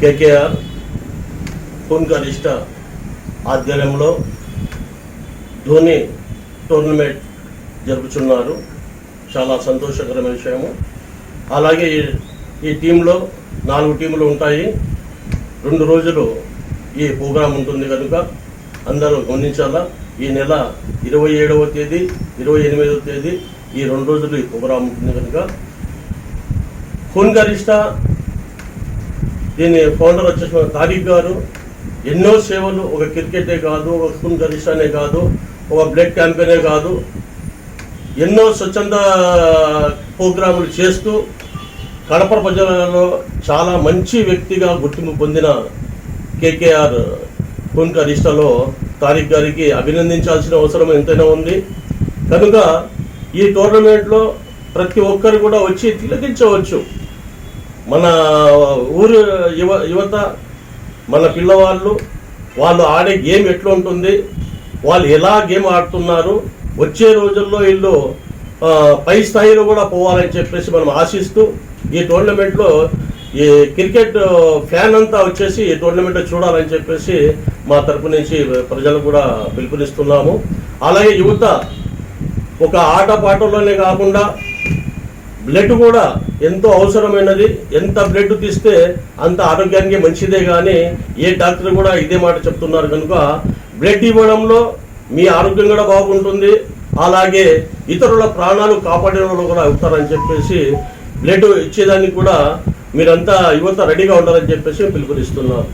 KKR పూన్గరిష్ట ఆధ్వర్యంలో Dhoni tournament జరుపుతున్నారు. చాలా సంతోషకరమైన విషయము. అలాగే ఈ టీంలో 4 టీములు ఉంటాయి. 2 రోజులు ఈ ప్రోగ్రాం ఉంటుంది కనుక అందరూ గమనించాలా. ఈ నెల 27వ తేదీ 28వ తేదీ ఈ 2 రోజులు ఈ ప్రోగ్రాం ఉంటుంది కనుక పూన్గరిష్ట దీని ఫౌండర్ వచ్చేసి తారిక్ గారు ఎన్నో సేవలు, ఒక క్రికెటే కాదు, ఒక పూన్గరిష్టనే కాదు, ఒక బ్లడ్ క్యాంపెయినే కాదు, ఎన్నో స్వచ్ఛంద ప్రోగ్రాములు చేస్తూ కడప ప్రజలలో చాలా మంచి వ్యక్తిగా గుర్తింపు పొందిన కేకేఆర్ పూన్గరిష్టలో తారిక్ గారికి అభినందించాల్సిన అవసరం ఎంతైనా ఉంది. కనుక ఈ టోర్నమెంట్లో ప్రతి ఒక్కరు కూడా వచ్చి తిలకించవచ్చు. మన ఊరు యువత, మన పిల్లవాళ్ళు, వాళ్ళు ఆడే గేమ్ ఎట్లా ఉంటుంది, వాళ్ళు ఎలా గేమ్ ఆడుతున్నారు, వచ్చే రోజుల్లో వీళ్ళు పై స్థాయిలో కూడా పోవాలని చెప్పేసి మనం ఆశిస్తూ ఈ టోర్నమెంట్లో ఈ క్రికెట్ ఫ్యాన్ అంతా వచ్చేసి ఈ టోర్నమెంట్ చూడాలని చెప్పేసి మా తరపు నుంచి ప్రజలు కూడా పిలుపునిస్తున్నాము. అలాగే యువత ఒక ఆట పాటల్లోనే కాకుండా బ్లడ్ కూడా ఎంతో అవసరమైనది. ఎంత బ్లడ్ తీస్తే అంత ఆరోగ్యానికి మంచిదే, కానీ ఏ డాక్టర్ కూడా ఇదే మాట చెప్తున్నారు. కనుక బ్లడ్ ఇవ్వడంలో మీ ఆరోగ్యం కూడా బాగుంటుంది, అలాగే ఇతరుల ప్రాణాలు కాపాడే వాళ్ళు కూడా అవుతారని చెప్పేసి బ్లడ్ ఇచ్చేదానికి కూడా మీరంతా యువత రెడీగా ఉండాలని చెప్పేసి పిలుపునిస్తున్నారు.